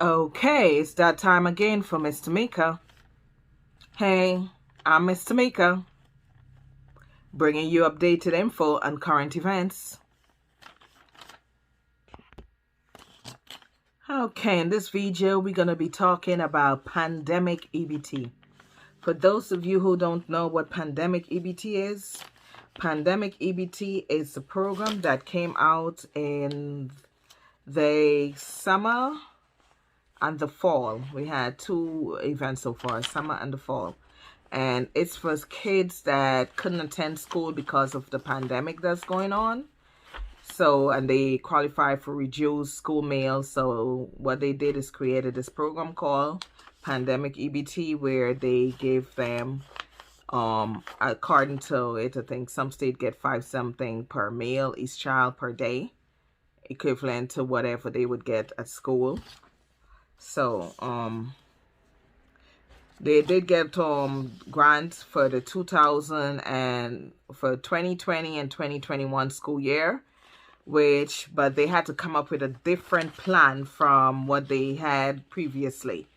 Okay, it's that time again for Miss Tamika. Hey, I'm Miss Tamika, bringing you updated info on current events. Okay, in this video, we're going to be talking about pandemic EBT. For those of you who don't know what pandemic EBT is, pandemic EBT is the program that came out in the summer and the fall. We had two events so far, summer and the fall. And it's for kids that couldn't attend school because of the pandemic that's going on. So, and they qualify for reduced school meals. So what they did is created this program called Pandemic EBT, where they give them, according to it, I think some state get 5 something per meal, each child per day, equivalent to whatever they would get at school. So, they did get grants for the 2020 and 2021 school year, but they had to come up with a different plan from what they had previously,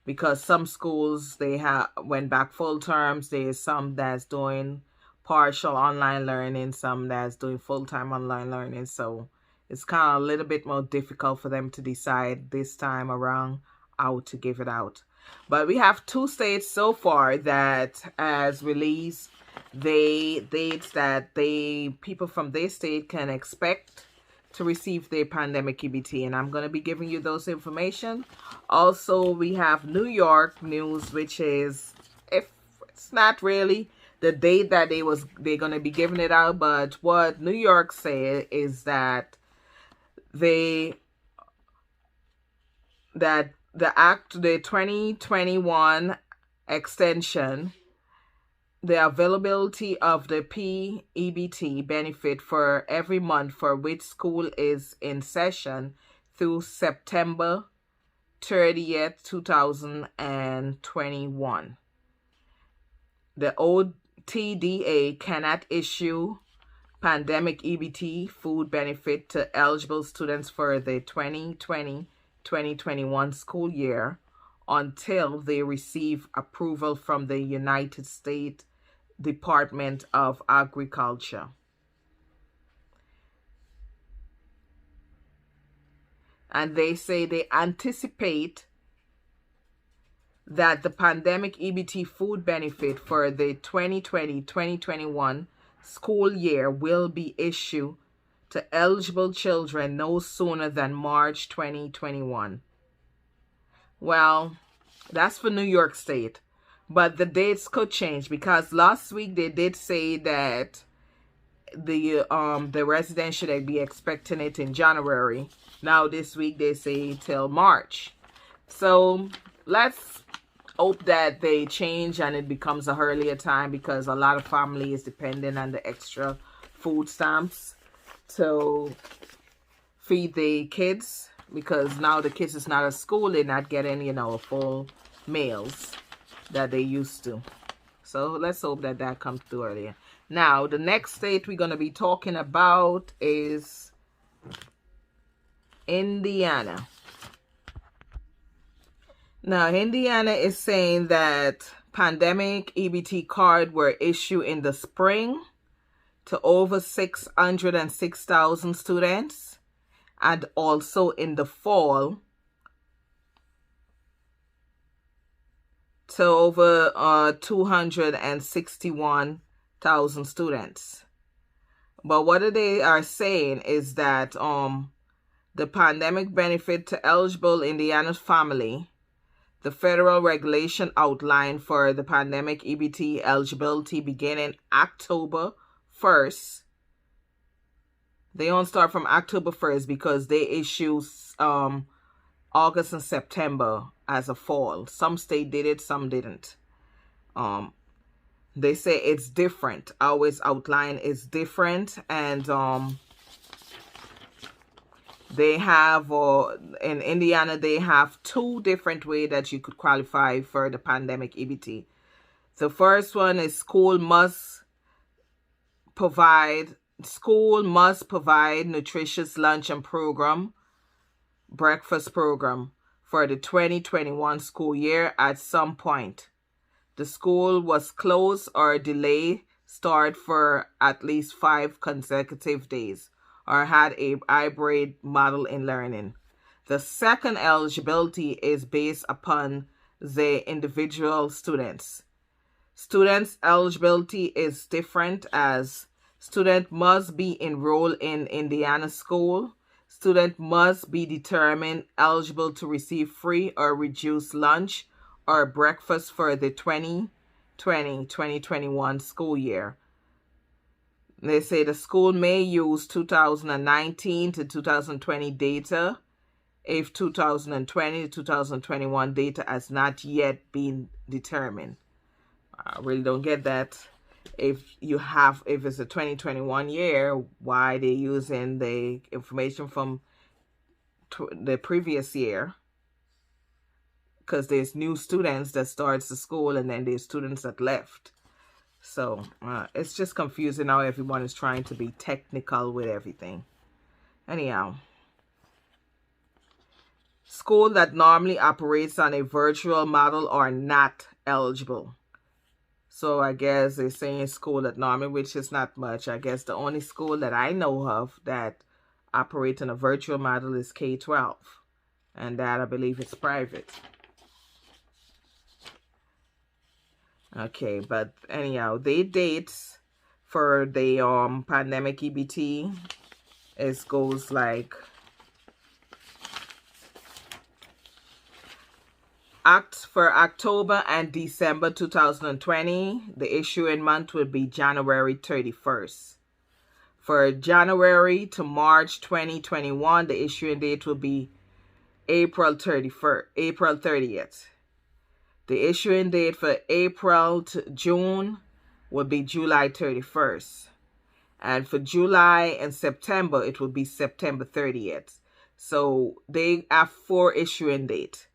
because some schools they went back full terms. There's some that's doing partial online learning, some that's doing full-time online learning. So it's kind of a little bit more difficult for them to decide this time around how to give it out. But we have 2 states so far that has released the dates that people from their state can expect to receive their pandemic EBT, and I'm going to be giving you those information. Also, we have New York news, which is, if it's not really the date that they're going to be giving it out, but what New York said is that the 2021 extension, the availability of the P-EBT benefit for every month for which school is in session through September 30th, 2021. The OTDA cannot issue pandemic EBT food benefit to eligible students for the 2020-2021 school year until they receive approval from the United States Department of Agriculture. And they say they anticipate that the pandemic EBT food benefit for the 2020-2021 school year will be issued to eligible children no sooner than March 2021. Well, that's for New York State. But the dates could change, because last week they did say that the residents should be expecting it in January. Now this week they say till March. So let's hope that they change and it becomes a earlier time, because a lot of family is dependent on the extra food stamps to feed the kids, because now the kids is not at school, they're not getting, full meals that they used to. So let's hope that that comes through earlier. Now, the next state we're going to be talking about is Indiana. Now, Indiana is saying that pandemic EBT card were issued in the spring to over 606,000 students, and also in the fall to over 261,000 students. But what they are saying is that the pandemic benefit to eligible Indiana family, the federal regulation outlined for the pandemic EBT eligibility beginning October 1st. They don't start from October 1st because they issue August and September as a fall. Some state did it, some didn't. They say it's different. Always outline is different, and they have in Indiana they have 2 different ways that you could qualify for the pandemic EBT. The first one is school must provide nutritious lunch and breakfast program for the 2021 school year at some point. The school was closed or delayed start for at least 5 consecutive days or had a hybrid model in learning. The second eligibility is based upon the individual students. Students' eligibility is different as student must be enrolled in Indiana school. Student must be determined eligible to receive free or reduced lunch or breakfast for the 2020-2021 school year. They say the school may use 2019 to 2020 data if 2020 to 2021 data has not yet been determined. I really don't get that. If it's a 2021 year, why they're using the information from the previous year? Because there's new students that starts the school and then there's students that left. So it's just confusing how everyone is trying to be technical with everything. Anyhow, school that normally operates on a virtual model are not eligible. So I guess they're saying school that normally, which is not much. I guess the only school that I know of that operates on a virtual model is K-12. And that I believe is private. Okay, but anyhow, the dates for the pandemic EBT goes like for October and December 2020, the issuing month would be January 31st. For January to March 2021, the issuing date will be April 30th. The issuing date for April to June will be July 31st. And for July and September, it will be September 30th. So they have 4 issuing dates.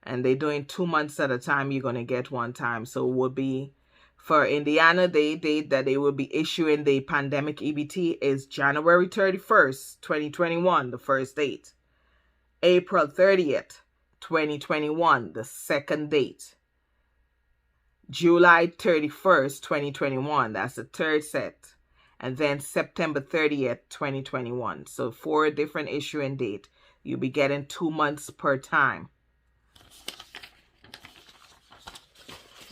And they're doing 2 months at a time. You're going to get one time. So it will be for Indiana, the date that they will be issuing the pandemic EBT is January 31st, 2021, the first date. April 30th, 2021, the second date. July 31st, 2021, that's the third set. And then September 30th, 2021. So 4 different issuing dates. You'll be getting 2 months per time.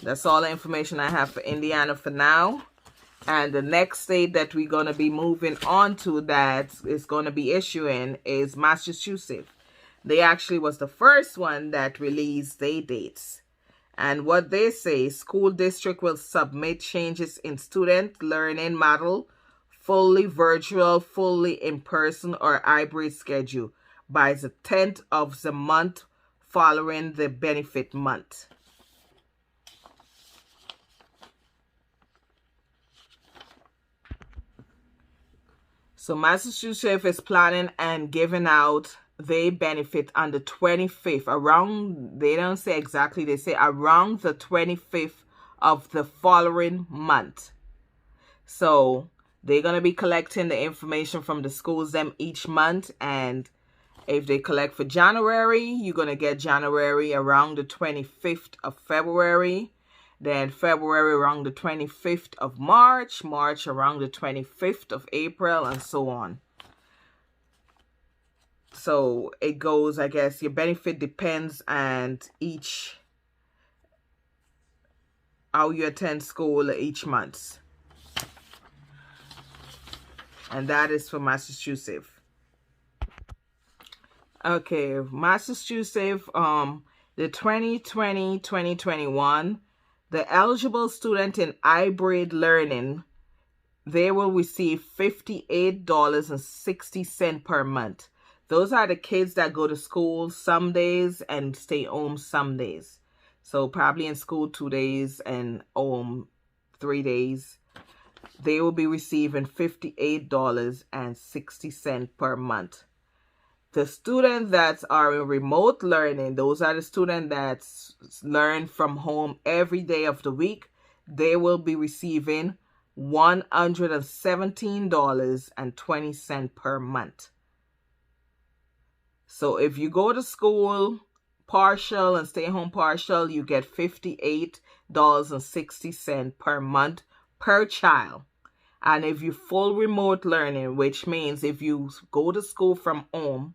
That's all the information I have for Indiana for now. And the next state that we're going to be moving on to that is going to be issuing is Massachusetts. They actually was the first one that released their dates. And what they say, school district will submit changes in student learning model, fully virtual, fully in-person, or hybrid schedule by the 10th of the month following the benefit month. So Massachusetts is planning and giving out their benefit on the 25th, around, they don't say exactly, they say around the 25th of the following month. So they're going to be collecting the information from the schools them each month. And if they collect for January, you're going to get January around the 25th of February. Then February around the 25th of March, March around the 25th of April, and so on. So it goes, I guess, your benefit depends on how you attend school each month. And that is for Massachusetts. Okay, Massachusetts, the 2020-2021, the eligible student in hybrid learning, they will receive $58.60 per month. Those are the kids that go to school some days and stay home some days. So probably in school 2 days and home 3 days. They will be receiving $58.60 per month. The students that are in remote learning, those are the students that learn from home every day of the week. They will be receiving $117.20 per month. So if you go to school partial and stay home partial, you get $58.60 per month per child. And if you full remote learning, which means if you go to school from home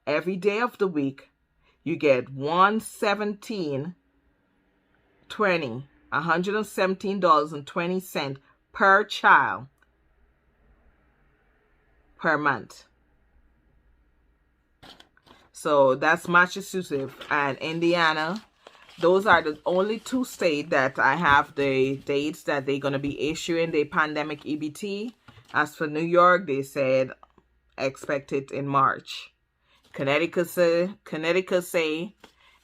every day of the week, you get $117.20 per child per month. So that's Massachusetts and Indiana. Those are the only two states that I have the dates that they're going to be issuing the pandemic EBT. As for New York, they said expect it in March. Connecticut say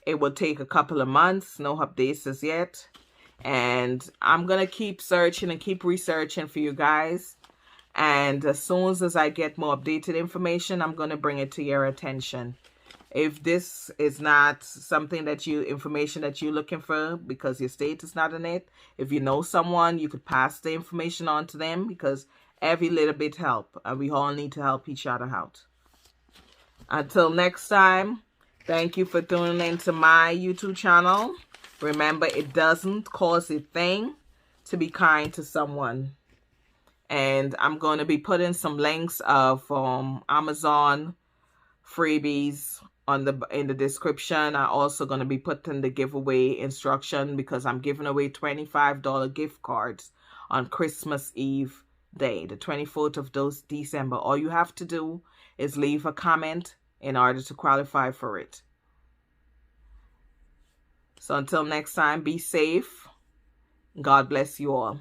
it will take a couple of months. No updates as yet. And I'm going to keep searching and keep researching for you guys. And as soon as I get more updated information, I'm going to bring it to your attention. If this is not something that information that you're looking for because your state is not in it, if you know someone, you could pass the information on to them because every little bit helps. And we all need to help each other out. Until next time, thank you for tuning into my YouTube channel. Remember, it doesn't cost a thing to be kind to someone. And I'm going to be putting some links of Amazon freebies in the description. I'm also going to be putting the giveaway instruction because I'm giving away $25 gift cards on Christmas Eve day, the 24th of December. All you have to do is leave a comment in order to qualify for it. So until next time, be safe. God bless you all.